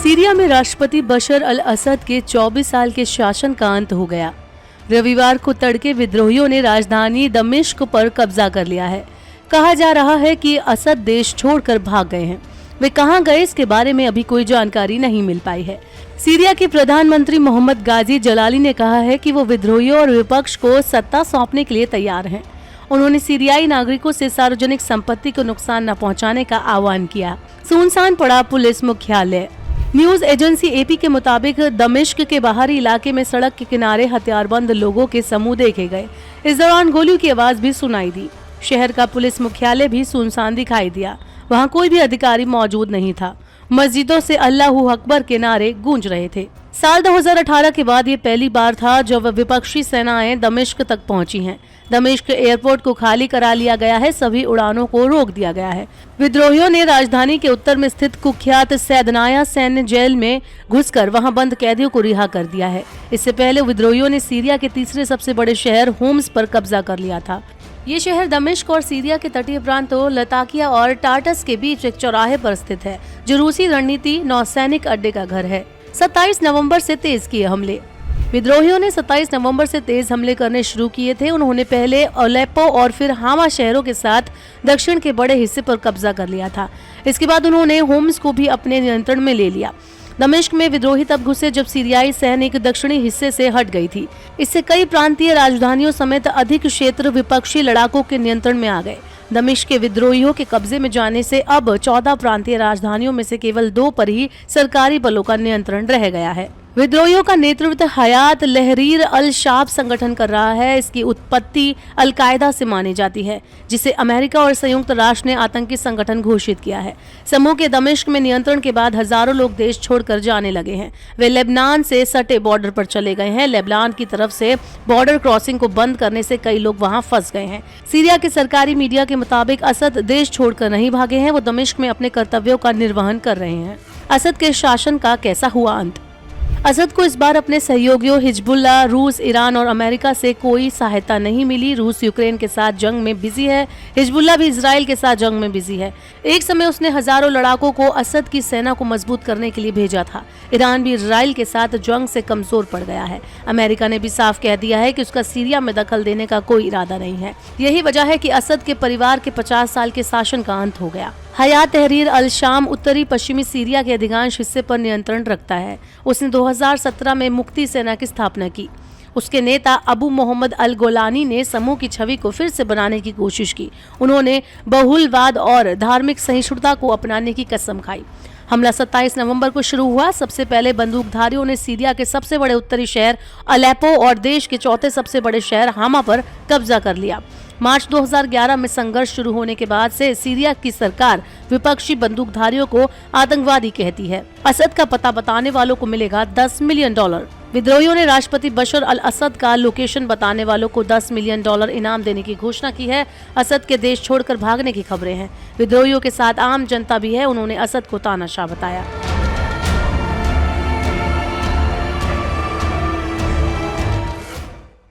Syria में राष्ट्रपति बशर अल असद के 24 साल के शासन का अंत हो गया। रविवार को तड़के विद्रोहियों ने राजधानी दमिश्क पर कब्जा कर लिया है। कहा जा रहा है कि असद देश छोड़कर भाग गए हैं। वे कहां गए, इसके बारे में अभी कोई जानकारी नहीं मिल पाई है। सीरिया के प्रधानमंत्री मोहम्मद गाजी जलाली ने कहा है कि वो विद्रोहियों और विपक्ष को सत्ता सौंपने के लिए तैयार हैं। उन्होंने सीरियाई नागरिकों से सार्वजनिक संपत्ति को नुकसान न पहुंचाने का आह्वान किया। सुनसान पड़ा पुलिस मुख्यालय। न्यूज एजेंसी एपी के मुताबिक दमिश्क के बाहरी इलाके में सड़क के किनारे हथियारबंद लोगों के समूह देखे गए। इस दौरान गोलियों की आवाज भी सुनाई दी। शहर का पुलिस मुख्यालय भी सुनसान दिखाई दिया। वहां कोई भी अधिकारी मौजूद नहीं था। मस्जिदों से अल्लाहू अकबर के नारे गूंज रहे थे। साल 2018 के बाद ये पहली बार था जब विपक्षी सेनाएं दमिश्क तक पहुंची हैं। दमिश्क एयरपोर्ट को खाली करा लिया गया है। सभी उड़ानों को रोक दिया गया है। विद्रोहियों ने राजधानी के उत्तर में स्थित कुख्यात सैदनाया सैन्य जेल में घुसकर वहां बंद कैदियों को रिहा कर दिया है। इससे पहले विद्रोहियों ने सीरिया के तीसरे सबसे बड़े शहर होम्स पर कब्जा कर लिया था। ये शहर दमिश्क और सीरिया के तटीय प्रांतों लताकिया और टार्टस के बीच एक चौराहे पर स्थित है, जो रूसी रणनीति नौसैनिक अड्डे का घर है। 27 नवंबर से तेज किए हमले। विद्रोहियों ने 27 नवंबर से तेज हमले करने शुरू किए थे। उन्होंने पहले अलेप्पो और फिर हामा शहरों के साथ दक्षिण के बड़े हिस्से पर कब्जा कर लिया था। इसके बाद उन्होंने होम्स को भी अपने नियंत्रण में ले लिया। दमिश्क में विद्रोही तब घुसे जब सीरियाई सैनिक दक्षिणी हिस्से से हट गई थी। इससे कई प्रांतीय राजधानियों समेत अधिक क्षेत्र विपक्षी लड़ाकों के नियंत्रण में आ गए। दमिश्क के विद्रोहियों के कब्जे में जाने से अब 14 प्रांतीय राजधानियों में से केवल 2 पर ही सरकारी बलों का नियंत्रण रह गया है। विद्रोहियों का नेतृत्व हयात लहरीर अल शाब संगठन कर रहा है। इसकी उत्पत्ति अल-कायदा से मानी जाती है, जिसे अमेरिका और संयुक्त राष्ट्र ने आतंकी संगठन घोषित किया है। समूह के दमिश्क में नियंत्रण के बाद हजारों लोग देश छोड़कर जाने लगे हैं। वे लेबनान से सटे बॉर्डर पर चले गए हैं। लेबनान की तरफ से बॉर्डर क्रॉसिंग को बंद करने से कई लोग वहां फंस गए हैं। सीरिया के सरकारी मीडिया के मुताबिक असद देश छोड़कर नहीं भागे हैं। वो दमिश्क में अपने कर्तव्यों का निर्वहन कर रहे हैं। असद के शासन का कैसा हुआ अंत? असद को इस बार अपने सहयोगियों हिजबुल्लाह, रूस, ईरान और अमेरिका से कोई सहायता नहीं मिली। रूस यूक्रेन के साथ जंग में बिजी है। हिजबुल्लाह भी इजराइल के साथ जंग में बिजी है। एक समय उसने हजारों लड़ाकों को असद की सेना को मजबूत करने के लिए भेजा था। ईरान भी इजराइल के साथ जंग से कमजोर पड़ गया है। अमेरिका ने भी साफ कह दिया है कि उसका सीरिया में दखल देने का कोई इरादा नहीं है। यही वजह है कि असद के परिवार के 50 साल के शासन का अंत हो गया। हयात तहरीर अल शाम उत्तरी पश्चिमी सीरिया के अधिकांश हिस्से पर नियंत्रण रखता है। उसने 2017 में मुक्ति सेना की स्थापना की। उसके नेता अबू मोहम्मद अल गोलानी ने समूह की छवि को फिर से बनाने की कोशिश की। उन्होंने बहुलवाद और धार्मिक सहिष्णुता को अपनाने की कसम खाई। हमला 27 नवंबर को शुरू हुआ। सबसे पहले बंदूकधारियों ने सीरिया के सबसे बड़े उत्तरी शहर अलेप्पो और देश के चौथे सबसे बड़े शहर हामा पर कब्जा कर लिया। मार्च 2011 में संघर्ष शुरू होने के बाद से सीरिया की सरकार विपक्षी बंदूकधारियों को आतंकवादी कहती है। असद का पता बताने वालों को मिलेगा $10 मिलियन। विद्रोहियों ने राष्ट्रपति बशर अल असद का लोकेशन बताने वालों को $10 मिलियन इनाम देने की घोषणा की है। असद के देश छोड़कर भागने की खबरें हैं। विद्रोहियों के साथ आम जनता भी है। उन्होंने असद को तानाशाह बताया।